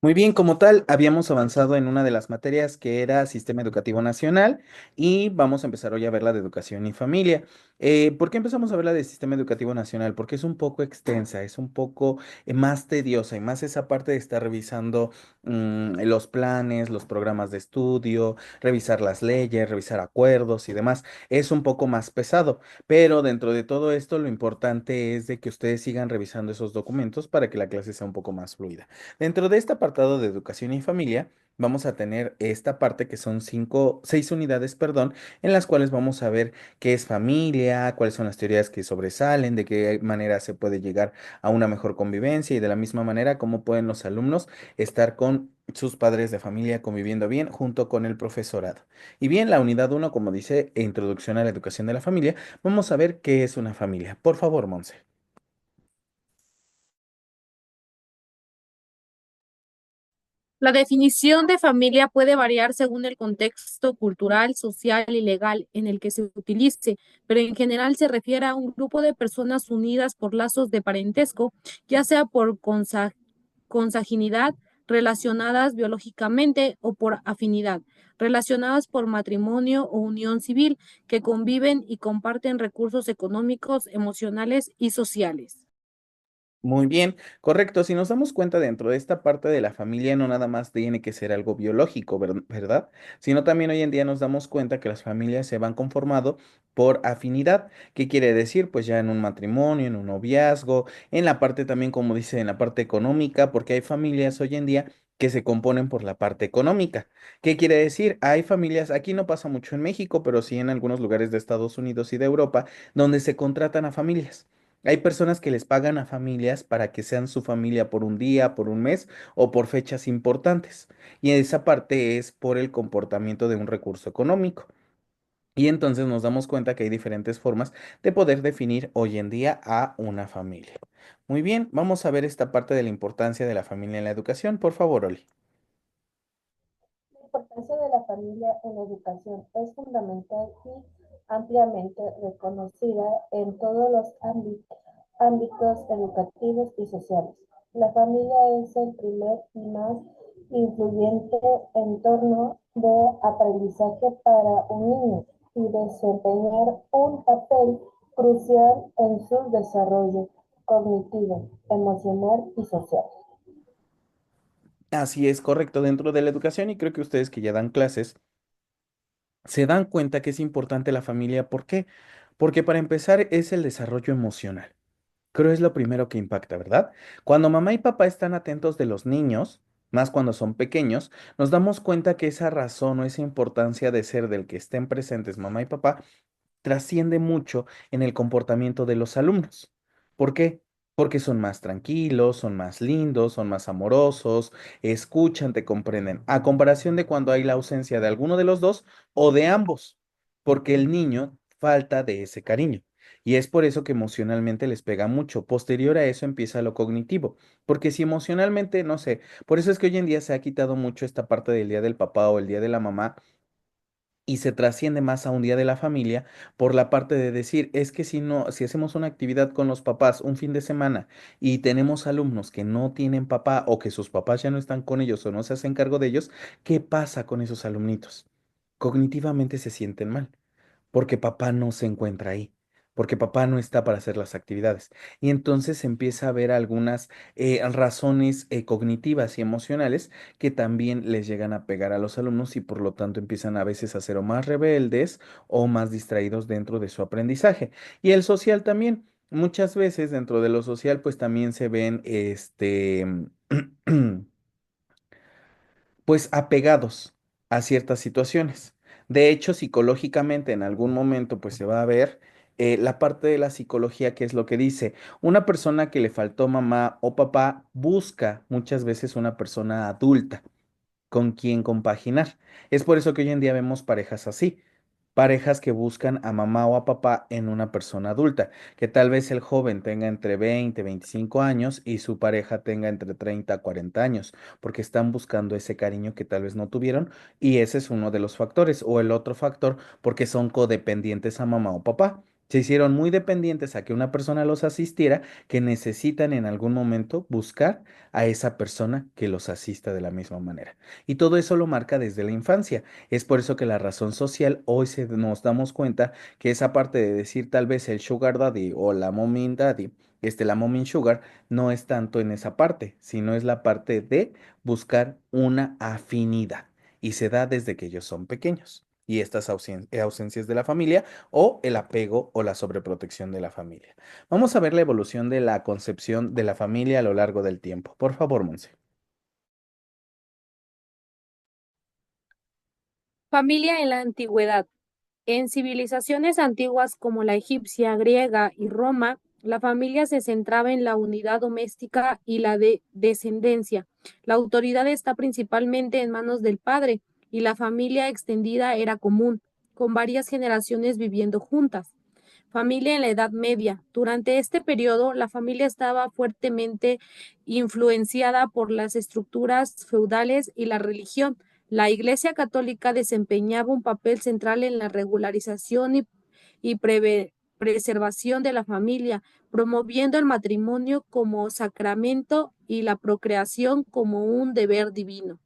Muy bien, como tal, habíamos avanzado en una de las materias que era Sistema Educativo Nacional y vamos a empezar hoy a ver la de Educación y Familia. ¿Por qué empezamos a ver la de Sistema Educativo Nacional? Porque es un poco extensa, es un poco más tediosa y más esa parte de estar revisando los planes, los programas de estudio, revisar las leyes, revisar acuerdos y demás. Es un poco más pesado, pero dentro de todo esto lo importante es de que ustedes sigan revisando esos documentos para que la clase sea un poco más fluida. Dentro de este apartado de educación y familia, vamos a tener esta parte que son 6 unidades, perdón, en las cuales vamos a ver qué es familia, cuáles son las teorías que sobresalen, de qué manera se puede llegar a una mejor convivencia y de la misma manera cómo pueden los alumnos estar con sus padres de familia conviviendo bien junto con el profesorado. Y bien, la unidad 1, como dice, Introducción a la Educación de la Familia, vamos a ver qué es una familia. Por favor, Monse. La definición de familia puede variar según el contexto cultural, social y legal en el que se utilice, pero en general se refiere a un grupo de personas unidas por lazos de parentesco, ya sea por consanguinidad, relacionadas biológicamente o por afinidad, relacionadas por matrimonio o unión civil, que conviven y comparten recursos económicos, emocionales y sociales. Muy bien, correcto. Si nos damos cuenta dentro de esta parte de la familia, no nada más tiene que ser algo biológico, ¿verdad? Sino también hoy en día nos damos cuenta que las familias se van conformando por afinidad. ¿Qué quiere decir? Pues ya en un matrimonio, en un noviazgo, en la parte también, como dice, en la parte económica, porque hay familias hoy en día que se componen por la parte económica. ¿Qué quiere decir? Hay familias, aquí no pasa mucho en México, pero sí en algunos lugares de Estados Unidos y de Europa, donde se contratan a familias. Hay personas que les pagan a familias para que sean su familia por un día, por un mes o por fechas importantes. Y esa parte es por el comportamiento de un recurso económico. Y entonces nos damos cuenta que hay diferentes formas de poder definir hoy en día a una familia. Muy bien, vamos a ver esta parte de la importancia de la familia en la educación. Por favor, Oli. La importancia de la familia en la educación es fundamental y ampliamente reconocida en todos los ámbitos educativos y sociales. La familia es el primer y más influyente entorno de aprendizaje para un niño y desempeñar un papel crucial en su desarrollo cognitivo, emocional y social. Así es, correcto, dentro de la educación y creo que ustedes que ya dan clases se dan cuenta que es importante la familia. ¿Por qué? Porque para empezar es el desarrollo emocional. Creo es lo primero que impacta, ¿verdad? Cuando mamá y papá están atentos de los niños, más cuando son pequeños, nos damos cuenta que esa razón o esa importancia de ser del que estén presentes mamá y papá trasciende mucho en el comportamiento de los alumnos. ¿Por qué? Porque son más tranquilos, son más lindos, son más amorosos, escuchan, te comprenden, a comparación de cuando hay la ausencia de alguno de los dos o de ambos, porque el niño falta de ese cariño. Y es por eso que emocionalmente les pega mucho. Posterior a eso empieza lo cognitivo, porque si emocionalmente, no sé, por eso es que hoy en día se ha quitado mucho esta parte del día del papá o el día de la mamá y se trasciende más a un día de la familia por la parte de decir, es que si no, si hacemos una actividad con los papás un fin de semana y tenemos alumnos que no tienen papá o que sus papás ya no están con ellos o no se hacen cargo de ellos, ¿qué pasa con esos alumnitos? Cognitivamente se sienten mal porque papá no se encuentra ahí, porque papá no está para hacer las actividades. Y entonces se empieza a ver algunas razones cognitivas y emocionales que también les llegan a pegar a los alumnos y por lo tanto empiezan a veces a ser o más rebeldes o más distraídos dentro de su aprendizaje. Y el social también. Muchas veces dentro de lo social pues también se ven pues apegados a ciertas situaciones. De hecho, psicológicamente en algún momento pues se va a ver la parte de la psicología que es lo que dice, una persona que le faltó mamá o papá busca muchas veces una persona adulta con quien compaginar. Es por eso que hoy en día vemos parejas así, parejas que buscan a mamá o a papá en una persona adulta, que tal vez el joven tenga entre 20 y 25 años y su pareja tenga entre 30 a 40 años, porque están buscando ese cariño que tal vez no tuvieron y ese es uno de los factores, o el otro factor, porque son codependientes a mamá o papá. Se hicieron muy dependientes a que una persona los asistiera, que necesitan en algún momento buscar a esa persona que los asista de la misma manera. Y todo eso lo marca desde la infancia. Es por eso que la razón social hoy nos damos cuenta que esa parte de decir tal vez el sugar daddy o la mommy daddy, la mommy sugar, no es tanto en esa parte, sino es la parte de buscar una afinidad. Y se da desde que ellos son pequeños. Y estas ausencias de la familia o el apego o la sobreprotección de la familia. Vamos a ver la evolución de la concepción de la familia a lo largo del tiempo. Por favor, Monse. Familia en la antigüedad. En civilizaciones antiguas como la egipcia, griega y Roma, la familia se centraba en la unidad doméstica y la de descendencia. La autoridad está principalmente en manos del padre y la familia extendida era común, con varias generaciones viviendo juntas. Familia en la Edad Media. Durante este periodo, la familia estaba fuertemente influenciada por las estructuras feudales y la religión. La Iglesia Católica desempeñaba un papel central en la regularización y preservación de la familia, promoviendo el matrimonio como sacramento y la procreación como un deber divino.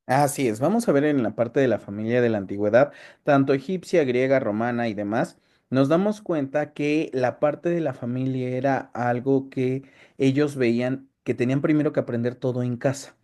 Así es, vamos a ver en la parte de la familia de la antigüedad, tanto egipcia, griega, romana y demás, nos damos cuenta que la parte de la familia era algo que ellos veían que tenían primero que aprender todo en casa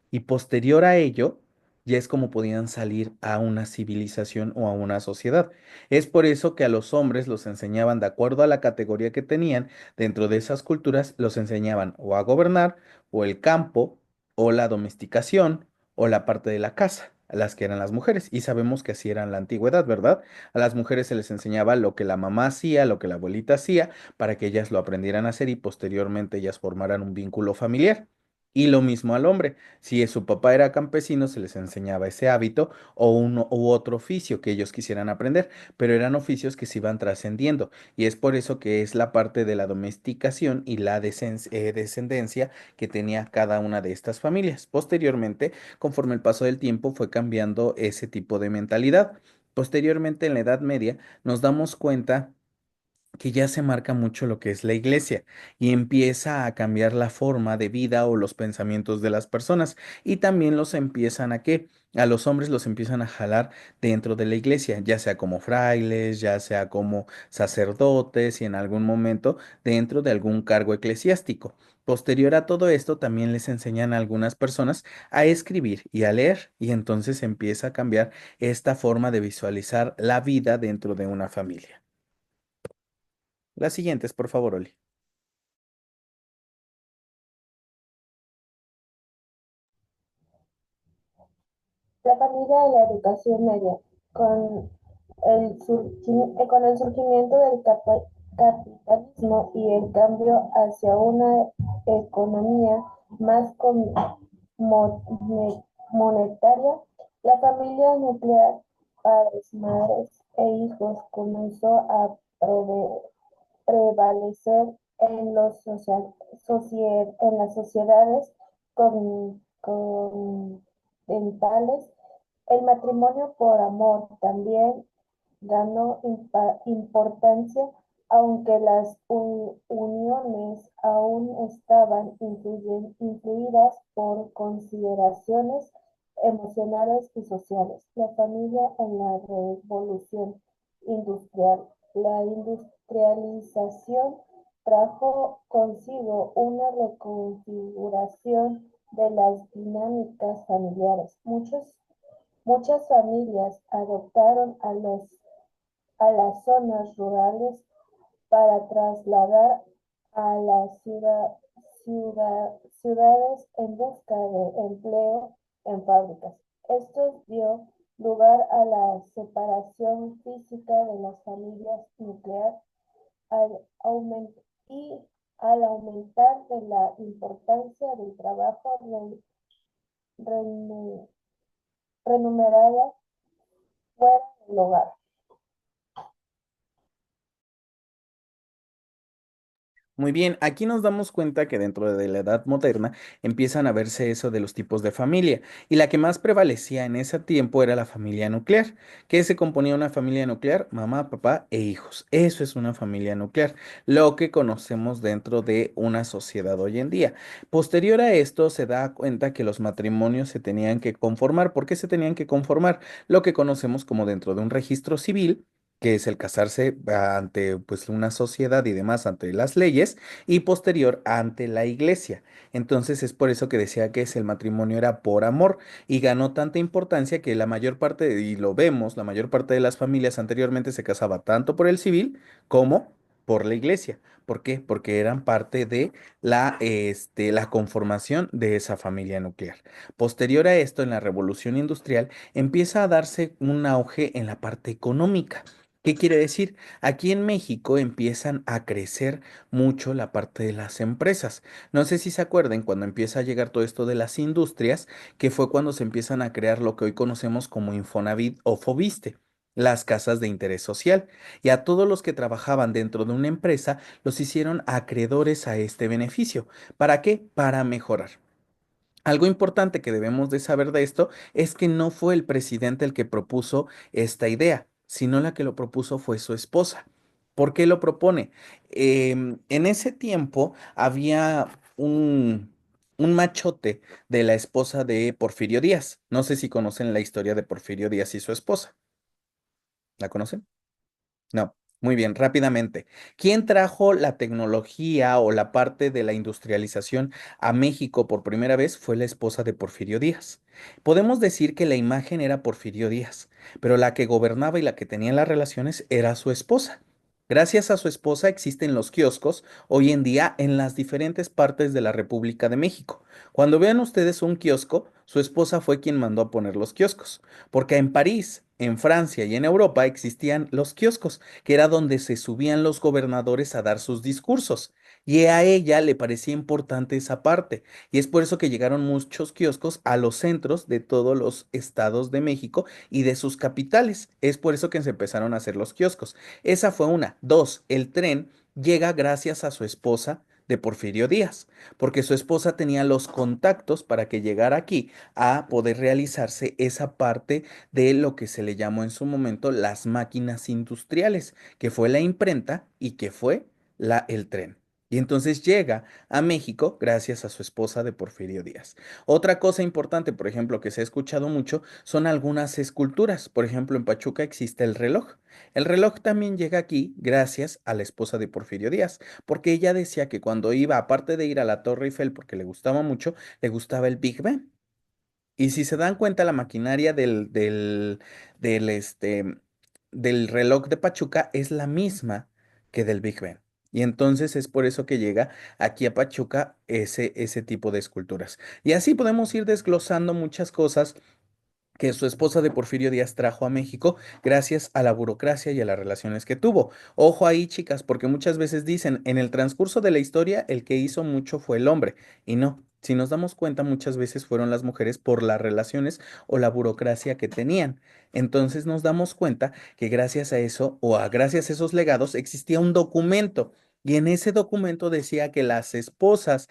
y posterior a ello ya es como podían salir a una civilización o a una sociedad. Es por eso que a los hombres los enseñaban de acuerdo a la categoría que tenían dentro de esas culturas, los enseñaban o a gobernar o el campo o la domesticación o la parte de la casa, a las que eran las mujeres. Y sabemos que así era en la antigüedad, ¿verdad? A las mujeres se les enseñaba lo que la mamá hacía, lo que la abuelita hacía, para que ellas lo aprendieran a hacer y posteriormente ellas formaran un vínculo familiar. Y lo mismo al hombre. Si su papá era campesino, se les enseñaba ese hábito o uno u otro oficio que ellos quisieran aprender, pero eran oficios que se iban trascendiendo. Y es por eso que es la parte de la domesticación y la descendencia que tenía cada una de estas familias. Posteriormente, conforme el paso del tiempo, fue cambiando ese tipo de mentalidad. Posteriormente, en la Edad Media, nos damos cuenta que ya se marca mucho lo que es la iglesia y empieza a cambiar la forma de vida o los pensamientos de las personas y también los empiezan a qué, a los hombres los empiezan a jalar dentro de la iglesia, ya sea como frailes, ya sea como sacerdotes y en algún momento dentro de algún cargo eclesiástico. Posterior a todo esto, también les enseñan a algunas personas a escribir y a leer y entonces empieza a cambiar esta forma de visualizar la vida dentro de una familia. Las siguientes, por favor, Oli. La familia y la educación media. Con con el surgimiento del capitalismo y el cambio hacia una economía más mo- monetaria, la familia nuclear, padres, madres e hijos, comenzó a prevalecer en, en las sociedades continentales. El matrimonio por amor también ganó importancia, aunque las uniones aún estaban influidas por consideraciones emocionales y sociales. La familia en la revolución industrial. La industrialización trajo consigo una reconfiguración de las dinámicas familiares. Muchas familias adoptaron a las zonas rurales para trasladar a las ciudades en busca de empleo en fábricas. Esto dio lugar a la separación física de las familias nucleares al y al aumentar de la importancia del trabajo remunerado fuera del hogar. Muy bien, aquí nos damos cuenta que dentro de la edad moderna empiezan a verse eso de los tipos de familia y la que más prevalecía en ese tiempo era la familia nuclear, que se componía una familia nuclear, mamá, papá e hijos. Eso es una familia nuclear, lo que conocemos dentro de una sociedad hoy en día. Posterior a esto se da cuenta que los matrimonios se tenían que conformar. ¿Por qué se tenían que conformar? Lo que conocemos como dentro de un registro civil, que es el casarse ante pues una sociedad y demás, ante las leyes, y posterior ante la iglesia. Entonces es por eso que decía que el matrimonio era por amor y ganó tanta importancia que la mayor parte, y lo vemos, la mayor parte de las familias anteriormente se casaba tanto por el civil como por la iglesia. ¿Por qué? Porque eran parte de la conformación de esa familia nuclear. Posterior a esto, en la revolución industrial, empieza a darse un auge en la parte económica. ¿Qué quiere decir? Aquí en México empiezan a crecer mucho la parte de las empresas. No sé si se acuerdan cuando empieza a llegar todo esto de las industrias, que fue cuando se empiezan a crear lo que hoy conocemos como Infonavit o Fobiste, las casas de interés social. Y a todos los que trabajaban dentro de una empresa los hicieron acreedores a este beneficio. ¿Para qué? Para mejorar. Algo importante que debemos de saber de esto es que no fue el presidente el que propuso esta idea, sino la que lo propuso fue su esposa. ¿Por qué lo propone? En ese tiempo había un machote de la esposa de Porfirio Díaz. No sé si conocen la historia de Porfirio Díaz y su esposa. ¿La conocen? No, muy bien, rápidamente. ¿Quién trajo la tecnología o la parte de la industrialización a México por primera vez? Fue la esposa de Porfirio Díaz. Podemos decir que la imagen era Porfirio Díaz, pero la que gobernaba y la que tenía las relaciones era su esposa. Gracias a su esposa existen los kioscos hoy en día en las diferentes partes de la República de México. Cuando vean ustedes un kiosco, su esposa fue quien mandó a poner los kioscos, porque en París, en Francia y en Europa existían los kioscos, que era donde se subían los gobernadores a dar sus discursos. Y a ella le parecía importante esa parte. Y es por eso que llegaron muchos kioscos a los centros de todos los estados de México y de sus capitales. Es por eso que se empezaron a hacer los kioscos. Esa fue una. Dos, el tren llega gracias a su esposa de Porfirio Díaz, porque su esposa tenía los contactos para que llegara aquí a poder realizarse esa parte de lo que se le llamó en su momento las máquinas industriales, que fue la imprenta y que fue el tren. Y entonces llega a México gracias a su esposa de Porfirio Díaz. Otra cosa importante, por ejemplo, que se ha escuchado mucho, son algunas esculturas. Por ejemplo, en Pachuca existe el reloj. El reloj también llega aquí gracias a la esposa de Porfirio Díaz, porque ella decía que cuando iba, aparte de ir a la Torre Eiffel, porque le gustaba mucho, le gustaba el Big Ben. Y si se dan cuenta, la maquinaria del, este, del reloj de Pachuca es la misma que del Big Ben. Y entonces es por eso que llega aquí a Pachuca ese tipo de esculturas. Y así podemos ir desglosando muchas cosas que su esposa de Porfirio Díaz trajo a México gracias a la burocracia y a las relaciones que tuvo. Ojo ahí, chicas, porque muchas veces dicen, en el transcurso de la historia, el que hizo mucho fue el hombre. Y no, si nos damos cuenta, muchas veces fueron las mujeres por las relaciones o la burocracia que tenían. Entonces nos damos cuenta que gracias a eso o gracias a esos legados existía un documento. Y en ese documento decía que las esposas,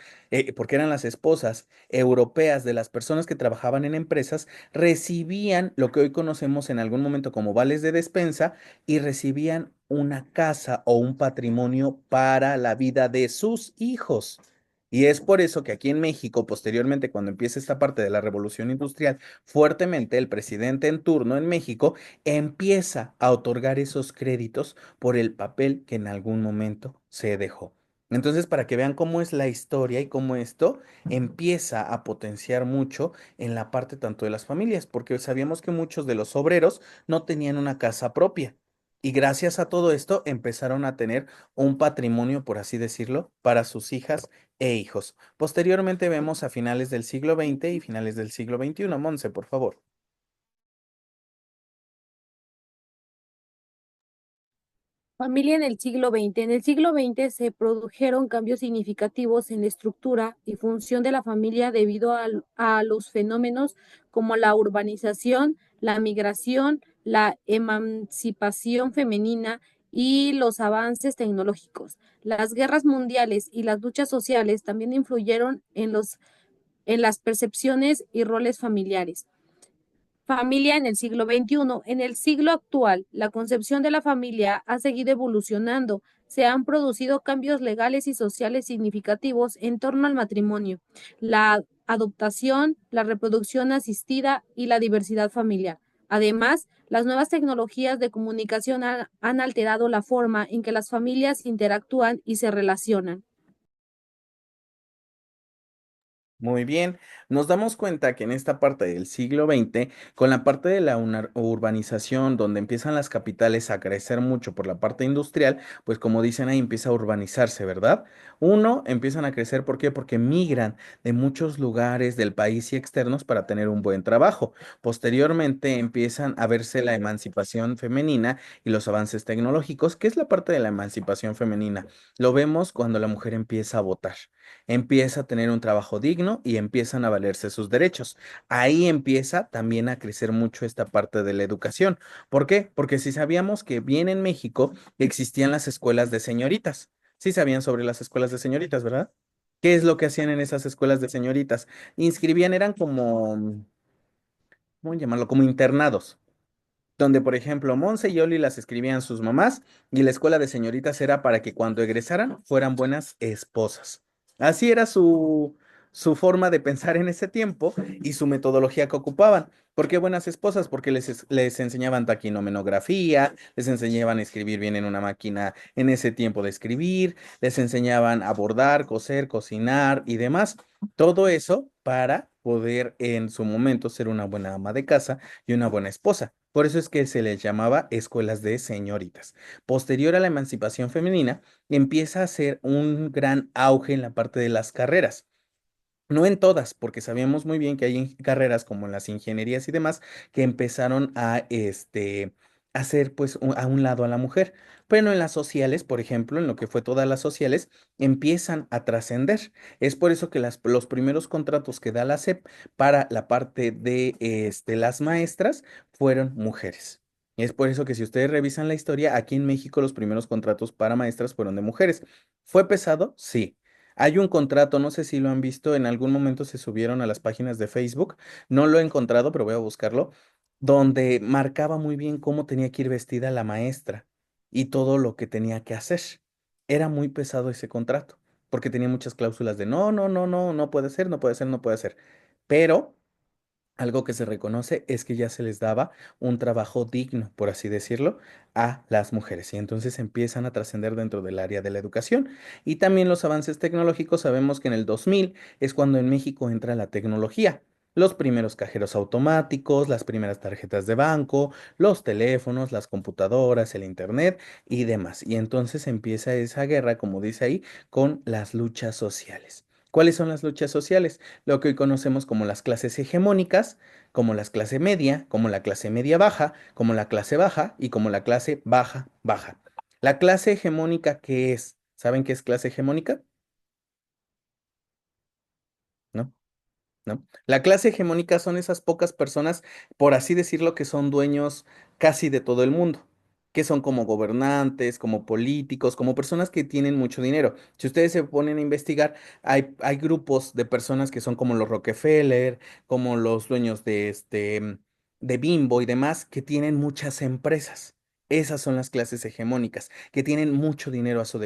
porque eran las esposas europeas de las personas que trabajaban en empresas, recibían lo que hoy conocemos en algún momento como vales de despensa y recibían una casa o un patrimonio para la vida de sus hijos. Y es por eso que aquí en México, posteriormente, cuando empieza esta parte de la revolución industrial, fuertemente el presidente en turno en México empieza a otorgar esos créditos por el papel que en algún momento se dejó. Entonces, para que vean cómo es la historia y cómo esto empieza a potenciar mucho en la parte tanto de las familias, porque sabíamos que muchos de los obreros no tenían una casa propia. Y gracias a todo esto empezaron a tener un patrimonio, por así decirlo, para sus hijas e hijos. Posteriormente vemos a finales del siglo XX y finales del siglo XXI. Monse, por favor. Familia en el siglo XX. En el siglo XX se produjeron cambios significativos en la estructura y función de la familia debido a los fenómenos como la urbanización, la migración, la emancipación femenina y los avances tecnológicos. Las guerras mundiales y las luchas sociales también influyeron en las percepciones y roles familiares. Familia en el siglo XXI. En el siglo actual, la concepción de la familia ha seguido evolucionando. Se han producido cambios legales y sociales significativos en torno al matrimonio, la adoptación, la reproducción asistida y la diversidad familiar. Además, las nuevas tecnologías de comunicación han alterado la forma en que las familias interactúan y se relacionan. Muy bien, nos damos cuenta que en esta parte del siglo XX, con la parte de la urbanización, donde empiezan las capitales a crecer mucho por la parte industrial, pues como dicen ahí, empieza a urbanizarse, ¿verdad? Uno, empiezan a crecer, ¿por qué? Porque migran de muchos lugares del país y externos para tener un buen trabajo. Posteriormente empiezan a verse la emancipación femenina y los avances tecnológicos. ¿Qué es la parte de la emancipación femenina? Lo vemos cuando la mujer empieza a votar, empieza a tener un trabajo digno y empiezan a valerse sus derechos. Ahí empieza también a crecer mucho esta parte de la educación. ¿Por qué? Porque si sabíamos que bien en México existían las escuelas de señoritas. Sí sabían sobre las escuelas de señoritas, ¿verdad? ¿Qué es lo que hacían en esas escuelas de señoritas? Inscribían, eran como, ¿cómo llamarlo? Como internados donde, por ejemplo, Monse y Oli las escribían sus mamás y la escuela de señoritas era para que cuando egresaran fueran buenas esposas. Así era su forma de pensar en ese tiempo y su metodología que ocupaban. ¿Por qué buenas esposas? Porque les enseñaban taquinomenografía, les enseñaban a escribir bien en una máquina en ese tiempo de escribir, les enseñaban a bordar, coser, cocinar y demás. Todo eso para poder en su momento ser una buena ama de casa y una buena esposa. Por eso es que se les llamaba escuelas de señoritas. Posterior a la emancipación femenina, empieza a ser un gran auge en la parte de las carreras. No en todas, porque sabíamos muy bien que hay carreras como las ingenierías y demás que empezaron a hacer pues a un lado a la mujer. Pero en las sociales, por ejemplo, en lo que fue todas las sociales, empiezan a trascender. Es por eso que los primeros contratos que da la SEP para la parte de las maestras fueron mujeres. Es por eso que si ustedes revisan la historia, aquí en México los primeros contratos para maestras fueron de mujeres. ¿Fue pesado? Sí. Hay un contrato, no sé si lo han visto, en algún momento se subieron a las páginas de Facebook, no lo he encontrado, pero voy a buscarlo, donde marcaba muy bien cómo tenía que ir vestida la maestra y todo lo que tenía que hacer. Era muy pesado ese contrato, porque tenía muchas cláusulas de no, no, no, no, no puede ser, no puede ser, no puede ser. Pero algo que se reconoce es que ya se les daba un trabajo digno, por así decirlo, a las mujeres y entonces empiezan a trascender dentro del área de la educación. Y también los avances tecnológicos, sabemos que en el 2000 es cuando en México entra la tecnología. Los primeros cajeros automáticos, las primeras tarjetas de banco, los teléfonos, las computadoras, el internet y demás. Y entonces empieza esa guerra, como dice ahí, con las luchas sociales. ¿Cuáles son las luchas sociales? Lo que hoy conocemos como las clases hegemónicas, como la clase media, como la clase media baja, como la clase baja y como la clase baja baja. La clase hegemónica, ¿qué es? ¿Saben qué es clase hegemónica? ¿No? ¿No? La clase hegemónica son esas pocas personas, por así decirlo, que son dueños casi de todo el mundo, que son como gobernantes, como políticos, como personas que tienen mucho dinero. Si ustedes se ponen a investigar, hay grupos de personas que son como los Rockefeller, como los dueños de de Bimbo y demás, que tienen muchas empresas. Esas son las clases hegemónicas, que tienen mucho dinero a su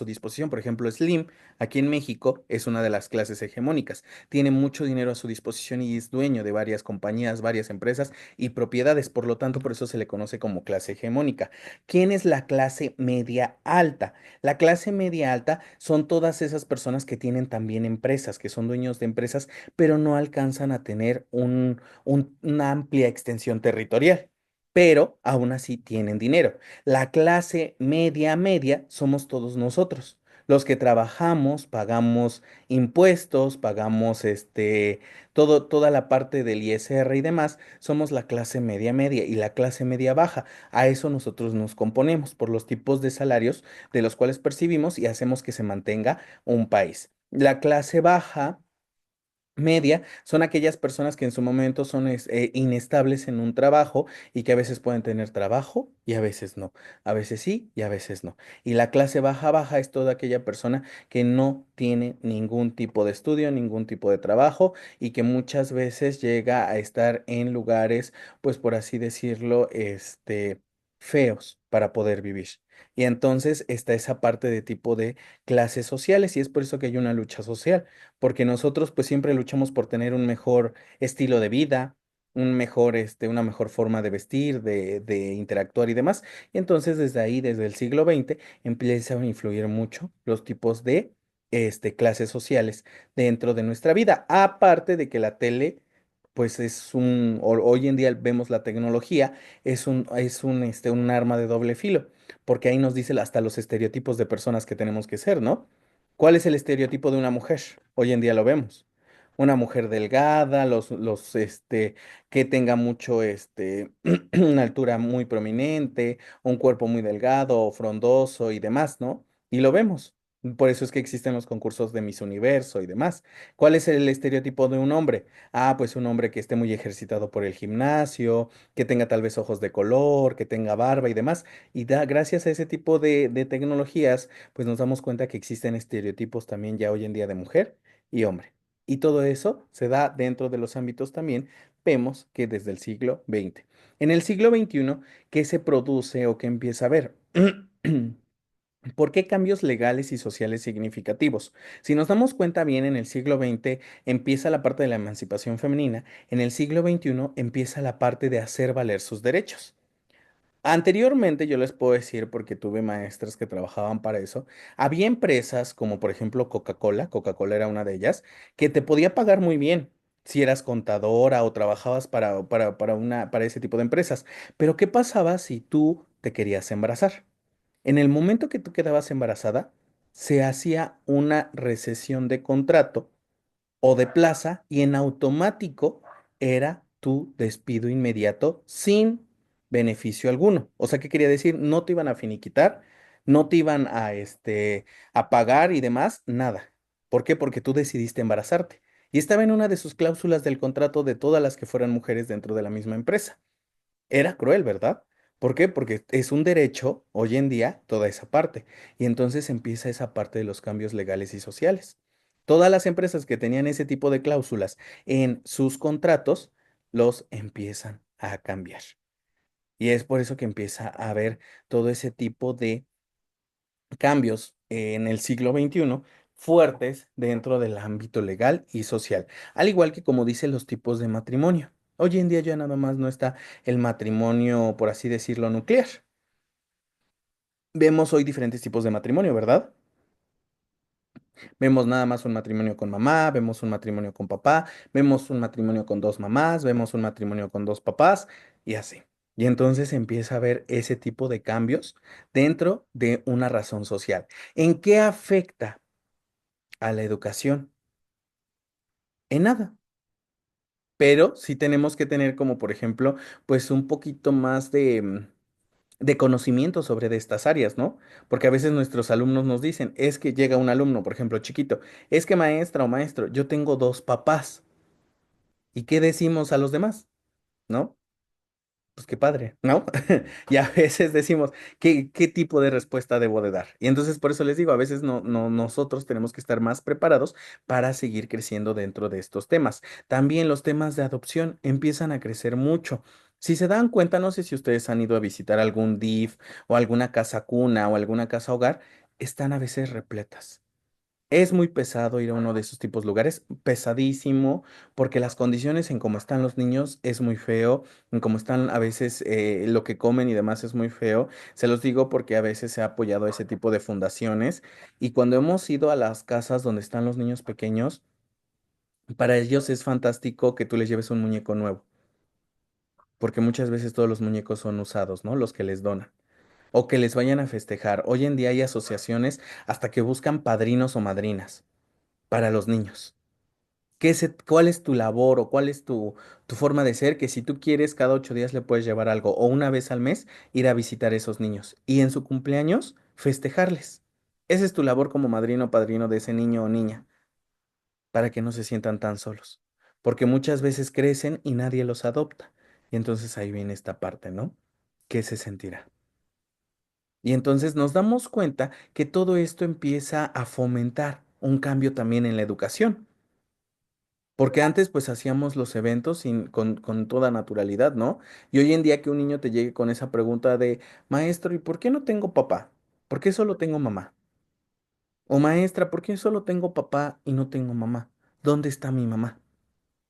disposición. Por ejemplo, Slim, aquí en México, es una de las clases hegemónicas, tiene mucho dinero a su disposición y es dueño de varias compañías, varias empresas y propiedades. Por lo tanto, por eso se le conoce como clase hegemónica. ¿Quién es la clase media alta? La clase media alta son todas esas personas que tienen también empresas, que son dueños de empresas, pero no alcanzan a tener una amplia extensión territorial. Pero aún así tienen dinero. La clase media media somos todos nosotros, los que trabajamos, pagamos impuestos, pagamos toda la parte del ISR y demás, somos la clase media media y la clase media baja. A eso nosotros nos componemos por los tipos de salarios de los cuales percibimos y hacemos que se mantenga un país. La clase baja Media son aquellas personas que en su momento son inestables en un trabajo y que a veces pueden tener trabajo y a veces no, a veces sí y a veces no. Y la clase baja baja es toda aquella persona que no tiene ningún tipo de estudio, ningún tipo de trabajo y que muchas veces llega a estar en lugares, pues por así decirlo, feos para poder vivir. Y entonces está esa parte de tipo de clases sociales y es por eso que hay una lucha social porque nosotros pues siempre luchamos por tener un mejor estilo de vida, una mejor forma de vestir, de interactuar y demás. Y entonces desde ahí, desde el siglo XX, empiezan a influir mucho los tipos de clases sociales dentro de nuestra vida. Aparte de que la tele, pues hoy en día vemos la tecnología, un arma de doble filo, porque ahí nos dice hasta los estereotipos de personas que tenemos que ser, ¿no? ¿Cuál es el estereotipo de una mujer? Hoy en día lo vemos. Una mujer delgada, que tenga mucho, una altura muy prominente, un cuerpo muy delgado o frondoso y demás, ¿no? Y lo vemos. Por eso es que existen los concursos de Miss Universo y demás. ¿Cuál es el estereotipo de un hombre? Ah, pues un hombre que esté muy ejercitado por el gimnasio, que tenga tal vez ojos de color, que tenga barba y demás. Y gracias a ese tipo de tecnologías pues nos damos cuenta que existen estereotipos también ya hoy en día de mujer y hombre. Y todo eso se da dentro de los ámbitos también, vemos que desde el siglo XX. En el siglo XXI, ¿qué se produce o qué empieza a haber? ¿Por qué cambios legales y sociales significativos? Si nos damos cuenta bien, en el siglo XX empieza la parte de la emancipación femenina, en el siglo XXI empieza la parte de hacer valer sus derechos. Anteriormente, yo les puedo decir, porque tuve maestras que trabajaban para eso, había empresas como por ejemplo Coca-Cola, Coca-Cola era una de ellas, que te podía pagar muy bien si eras contadora o trabajabas para ese tipo de empresas. Pero ¿qué pasaba si tú te querías embarazar? En el momento que tú quedabas embarazada, se hacía una recesión de contrato o de plaza y en automático era tu despido inmediato sin beneficio alguno. O sea, ¿qué quería decir? No te iban a finiquitar, no te iban a pagar y demás, nada. ¿Por qué? Porque tú decidiste embarazarte. Y estaba en una de sus cláusulas del contrato de todas las que fueran mujeres dentro de la misma empresa. Era cruel, ¿verdad? ¿Por qué? Porque es un derecho hoy en día toda esa parte. Y entonces empieza esa parte de los cambios legales y sociales. Todas las empresas que tenían ese tipo de cláusulas en sus contratos los empiezan a cambiar. Y es por eso que empieza a haber todo ese tipo de cambios en el siglo XXI fuertes dentro del ámbito legal y social, al igual que como dicen los tipos de matrimonio. Hoy en día ya nada más no está el matrimonio, por así decirlo, nuclear. Vemos hoy diferentes tipos de matrimonio, ¿verdad? Vemos nada más un matrimonio con mamá, vemos un matrimonio con papá, vemos un matrimonio con dos mamás, vemos un matrimonio con dos papás y así. Y entonces empieza a haber ese tipo de cambios dentro de una razón social. ¿En qué afecta a la educación? En nada. Pero sí tenemos que tener como, por ejemplo, pues un poquito más de conocimiento sobre de estas áreas, ¿no? Porque a veces nuestros alumnos nos dicen, es que llega un alumno, por ejemplo, chiquito, es que maestra o maestro, yo tengo dos papás. ¿Y qué decimos a los demás? ¿No? Pues qué padre, ¿no? Y a veces decimos, ¿qué tipo de respuesta debo de dar? Y entonces por eso les digo, a veces nosotros tenemos que estar más preparados para seguir creciendo dentro de estos temas. También los temas de adopción empiezan a crecer mucho. Si se dan cuenta, no sé si ustedes han ido a visitar algún DIF o alguna casa cuna o alguna casa hogar, están a veces repletas. Es muy pesado ir a uno de esos tipos de lugares, pesadísimo, porque las condiciones en cómo están los niños es muy feo, en cómo están a veces lo que comen y demás es muy feo. Se los digo porque a veces se ha apoyado a ese tipo de fundaciones y cuando hemos ido a las casas donde están los niños pequeños, para ellos es fantástico que tú les lleves un muñeco nuevo, porque muchas veces todos los muñecos son usados, ¿no? Los que les donan. O que les vayan a festejar. Hoy en día hay asociaciones hasta que buscan padrinos o madrinas para los niños. ¿Cuál es tu labor o cuál es tu forma de ser? Que si tú quieres, cada 8 días le puedes llevar algo o una vez al mes ir a visitar a esos niños y en su cumpleaños festejarles. Esa es tu labor como madrino o padrino de ese niño o niña. para que no se sientan tan solos, porque muchas veces crecen y nadie los adopta. Y entonces ahí viene esta parte, ¿no? ¿Qué se sentirá? Y entonces nos damos cuenta que todo esto empieza a fomentar un cambio también en la educación. Porque antes pues hacíamos los eventos con toda naturalidad, ¿no? Y hoy en día que un niño te llegue con esa pregunta de, maestro, ¿y por qué no tengo papá? ¿Por qué solo tengo mamá? O maestra, ¿por qué solo tengo papá y no tengo mamá? ¿Dónde está mi mamá?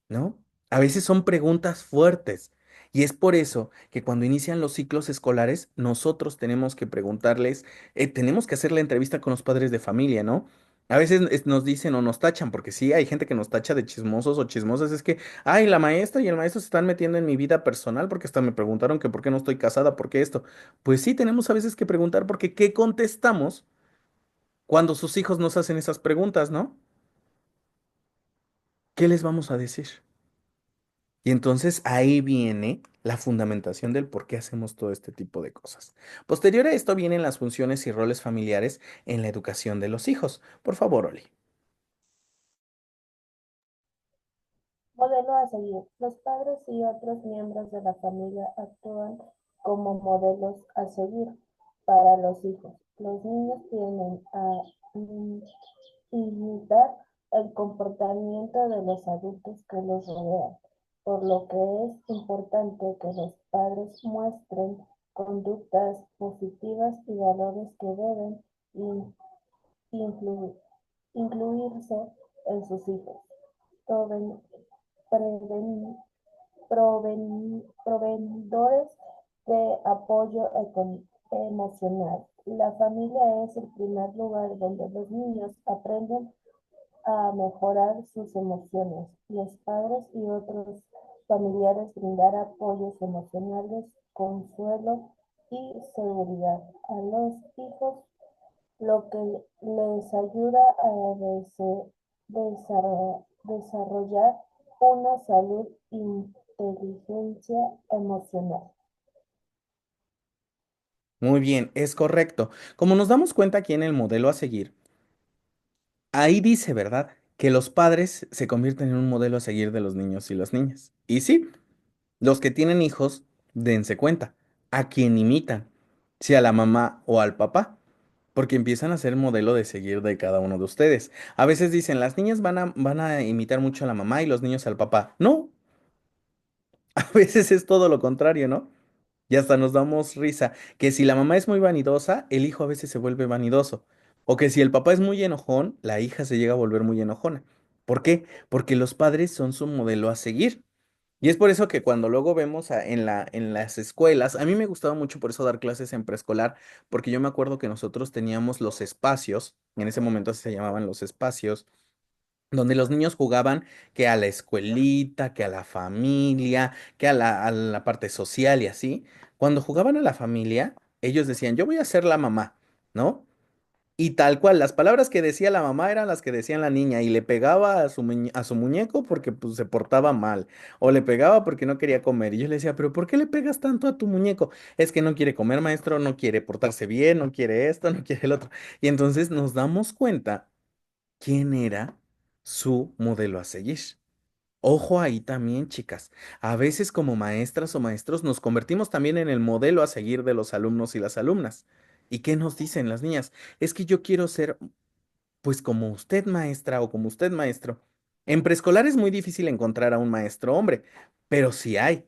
¿No? A veces son preguntas fuertes. Y es por eso que cuando inician los ciclos escolares, nosotros tenemos que preguntarles, tenemos que hacer la entrevista con los padres de familia, ¿no? A veces nos dicen o nos tachan, porque sí, hay gente que nos tacha de chismosos o chismosas, es que, ay, la maestra y el maestro se están metiendo en mi vida personal porque hasta me preguntaron que por qué no estoy casada, por qué esto. Pues sí, tenemos a veces que preguntar porque ¿qué contestamos cuando sus hijos nos hacen esas preguntas, ¿no? ¿Qué les vamos a decir? Y entonces ahí viene la fundamentación del por qué hacemos todo este tipo de cosas. Posterior a esto vienen las funciones y roles familiares en la educación de los hijos. Por favor, Oli. Modelo a seguir. Los padres y otros miembros de la familia actúan como modelos a seguir para los hijos. Los niños tienden a imitar el comportamiento de los adultos que los rodean, por lo que es importante que los padres muestren conductas positivas y valores que deben influ- incluirse en sus hijos. Proven- preven- proveedores de apoyo emocional. La familia es el primer lugar donde los niños aprenden a mejorar sus emociones. Los padres y otros familiares brindar apoyos emocionales, consuelo y seguridad a los hijos, lo que les ayuda a desarrollar una salud e inteligencia emocional. Muy bien, es correcto. Como nos damos cuenta aquí en el modelo a seguir, ahí dice, ¿verdad? Que los padres se convierten en un modelo a seguir de los niños y las niñas. Y sí, los que tienen hijos, dense cuenta, a quien imitan, si a la mamá o al papá. Porque empiezan a ser el modelo de seguir de cada uno de ustedes. A veces dicen, las niñas van a imitar mucho a la mamá y los niños al papá. No, a veces es todo lo contrario, ¿no? Y hasta nos damos risa, que si la mamá es muy vanidosa, el hijo a veces se vuelve vanidoso. O que si el papá es muy enojón, la hija se llega a volver muy enojona. ¿Por qué? Porque los padres son su modelo a seguir. Y es por eso que cuando luego vemos en las escuelas, a mí me gustaba mucho por eso dar clases en preescolar, porque yo me acuerdo que nosotros teníamos los espacios, en ese momento así se llamaban los espacios, donde los niños jugaban que a la escuelita, que a la familia, que a la parte social y así. Cuando jugaban a la familia, ellos decían, yo voy a ser la mamá, ¿no? Y tal cual, las palabras que decía la mamá eran las que decía la niña y le pegaba a su muñeco porque pues, se portaba mal o le pegaba porque no quería comer. Y yo le decía, pero ¿por qué le pegas tanto a tu muñeco? Es que no quiere comer, maestro, no quiere portarse bien, no quiere esto, no quiere el otro. Y entonces nos damos cuenta quién era su modelo a seguir. Ojo ahí también, chicas. A veces como maestras o maestros nos convertimos también en el modelo a seguir de los alumnos y las alumnas. ¿Y qué nos dicen las niñas? Es que yo quiero ser pues como usted maestra o como usted maestro. En preescolar es muy difícil encontrar a un maestro hombre, pero sí hay,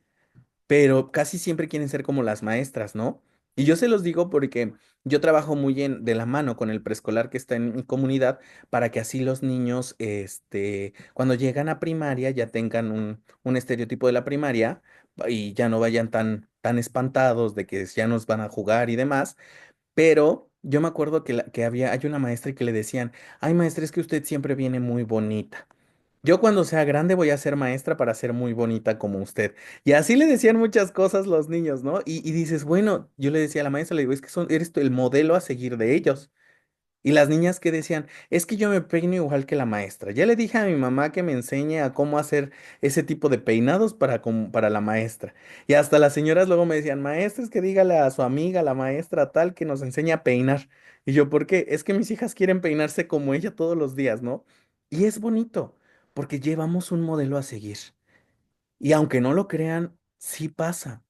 pero casi siempre quieren ser como las maestras, ¿no? Y yo se los digo porque yo trabajo muy de la mano con el preescolar que está en mi comunidad para que así los niños, cuando llegan a primaria ya tengan un estereotipo de la primaria y ya no vayan tan espantados de que ya nos van a jugar y demás. Pero yo me acuerdo hay una maestra y que le decían, ay maestra, es que usted siempre viene muy bonita. Yo cuando sea grande voy a ser maestra para ser muy bonita como usted. Y así le decían muchas cosas los niños, ¿no? Y dices, bueno, yo le decía a la maestra, le digo, es que eres tú el modelo a seguir de ellos. Y las niñas que decían, es que yo me peino igual que la maestra. Ya le dije a mi mamá que me enseñe a cómo hacer ese tipo de peinados para la maestra. Y hasta las señoras luego me decían, maestra, es que dígale a su amiga, la maestra tal, que nos enseñe a peinar. Y yo, ¿por qué? Es que mis hijas quieren peinarse como ella todos los días, ¿no? Y es bonito. porque llevamos un modelo a seguir. Y aunque no lo crean, sí pasa.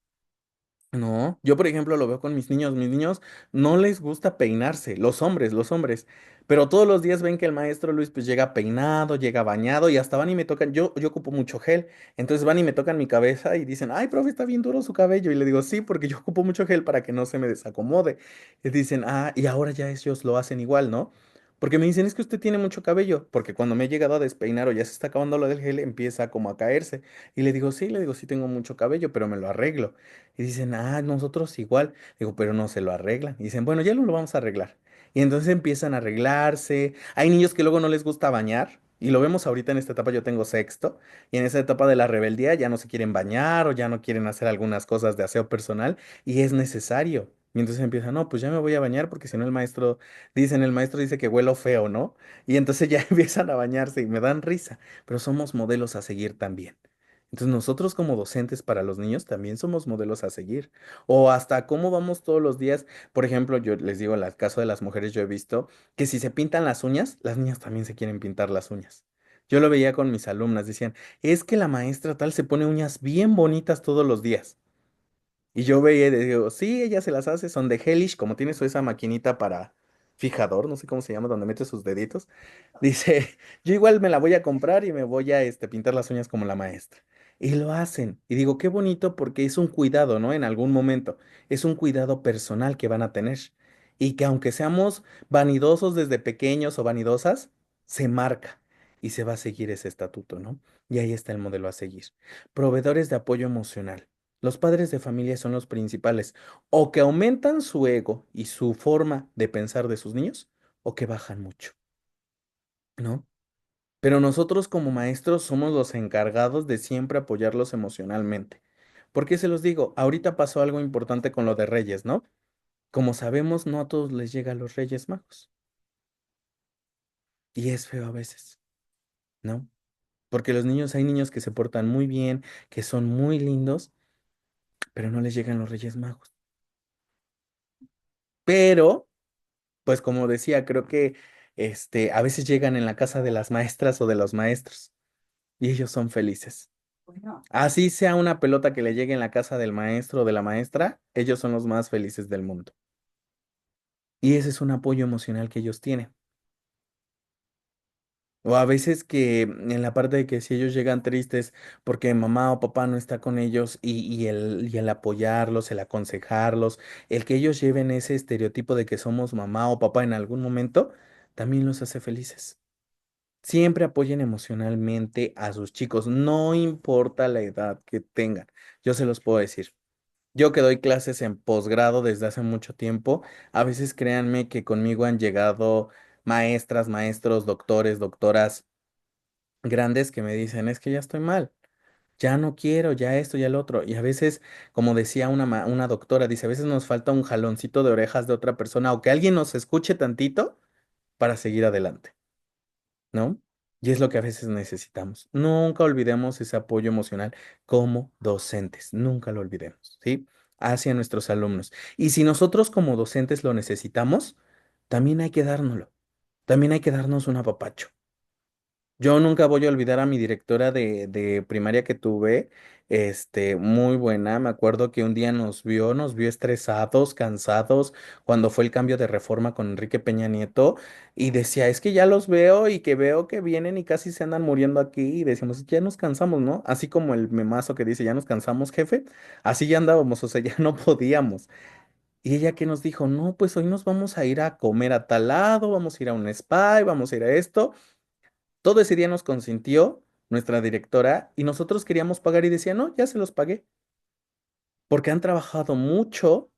No, yo por ejemplo lo veo con mis niños no les gusta peinarse, los hombres, pero todos los días ven que el maestro Luis pues llega peinado, llega bañado y hasta van y me tocan, yo ocupo mucho gel, entonces van y me tocan mi cabeza y dicen, ay, profe, está bien duro su cabello, y le digo, sí, porque yo ocupo mucho gel para que no se me desacomode, y dicen, ah, y ahora ya ellos lo hacen igual, ¿no? Porque me dicen, es que usted tiene mucho cabello, porque cuando me he llegado a despeinar o ya se está acabando lo del gel, empieza como a caerse, y le digo, sí tengo mucho cabello, pero me lo arreglo. Y dicen, ah, nosotros igual. Digo, pero no se lo arreglan. Y dicen, bueno, ya no lo vamos a arreglar. Y entonces empiezan a arreglarse. Hay niños que luego no les gusta bañar. Y lo vemos ahorita en esta etapa, yo tengo sexto. Y en esa etapa de la rebeldía ya no se quieren bañar o ya no quieren hacer algunas cosas de aseo personal. Y es necesario. Y entonces empiezan, no, pues ya me voy a bañar porque si no el maestro dice que huelo feo, ¿no? Y entonces ya empiezan a bañarse y me dan risa. Pero somos modelos a seguir también. Entonces nosotros como docentes para los niños también somos modelos a seguir. O hasta cómo vamos todos los días. Por ejemplo, yo les digo, en el caso de las mujeres, yo he visto que si se pintan las uñas, las niñas también se quieren pintar las uñas. Yo lo veía con mis alumnas, decían, es que la maestra tal se pone uñas bien bonitas todos los días. Y yo veía y digo, sí, ella se las hace, son de Hellish, como tiene esa maquinita para fijador, no sé cómo se llama, donde mete sus deditos. Dice, yo igual me la voy a comprar y me voy a pintar las uñas como la maestra. Y lo hacen. Y digo, qué bonito porque es un cuidado, ¿no? En algún momento. Es un cuidado personal que van a tener. Y que aunque seamos vanidosos desde pequeños o vanidosas, se marca y se va a seguir ese estatuto, ¿no? Y ahí está el modelo a seguir. Proveedores de apoyo emocional. Los padres de familia son los principales, o que aumentan su ego y su forma de pensar de sus niños, o que bajan mucho, ¿no? Pero nosotros como maestros somos los encargados de siempre apoyarlos emocionalmente. ¿Por qué se los digo? Ahorita pasó algo importante con lo de Reyes, ¿no? Como sabemos, no a todos les llega a los Reyes Magos. Y es feo a veces, ¿no? Porque hay niños que se portan muy bien, que son muy lindos, pero no les llegan los Reyes Magos. Pero pues como decía, creo que a veces llegan en la casa de las maestras o de los maestros y ellos son felices. Así sea una pelota que le llegue en la casa del maestro o de la maestra, ellos son los más felices del mundo. Y ese es un apoyo emocional que ellos tienen. O a veces que en la parte de que si ellos llegan tristes porque mamá o papá no está con ellos y el apoyarlos, el aconsejarlos, el que ellos lleven ese estereotipo de que somos mamá o papá en algún momento, también los hace felices. Siempre apoyen emocionalmente a sus chicos, no importa la edad que tengan. Yo se los puedo decir. Yo que doy clases en posgrado desde hace mucho tiempo, a veces créanme que conmigo han llegado maestras, maestros, doctores, doctoras grandes que me dicen, es que ya estoy mal, ya no quiero, ya esto, ya el otro. Y a veces, como decía una doctora, dice, a veces nos falta un jaloncito de orejas de otra persona o que alguien nos escuche tantito para seguir adelante. ¿No? Y es lo que a veces necesitamos. Nunca olvidemos ese apoyo emocional como docentes, nunca lo olvidemos, ¿sí? Hacia nuestros alumnos. Y si nosotros como docentes lo necesitamos, también hay que dárnoslo, también hay que darnos un apapacho. Yo nunca voy a olvidar a mi directora de primaria que tuve, muy buena. Me acuerdo que un día nos vio estresados, cansados, cuando fue el cambio de reforma con Enrique Peña Nieto, y decía, es que ya los veo y que veo que vienen y casi se andan muriendo aquí, y decíamos, ya nos cansamos, ¿no? Así como el memazo que dice, ya nos cansamos, jefe, así ya andábamos, o sea, ya no podíamos. Y ella que nos dijo, no, pues hoy nos vamos a ir a comer a tal lado, vamos a ir a un spa, y vamos a ir a esto. Todo ese día nos consintió nuestra directora y nosotros queríamos pagar y decía, no, ya se los pagué, porque han trabajado mucho.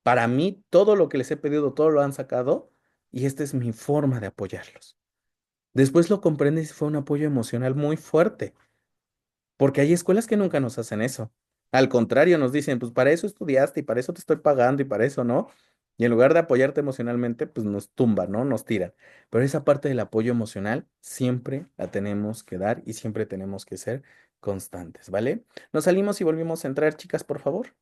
Para mí, todo lo que les he pedido, todo lo han sacado y esta es mi forma de apoyarlos. Después lo comprendes y fue un apoyo emocional muy fuerte. Porque hay escuelas que nunca nos hacen eso. Al contrario, nos dicen, pues para eso estudiaste y para eso te estoy pagando y para eso no. Y en lugar de apoyarte emocionalmente, pues nos tumban, ¿no? Nos tiran. Pero esa parte del apoyo emocional siempre la tenemos que dar y siempre tenemos que ser constantes, ¿vale? Nos salimos y volvimos a entrar, chicas, por favor.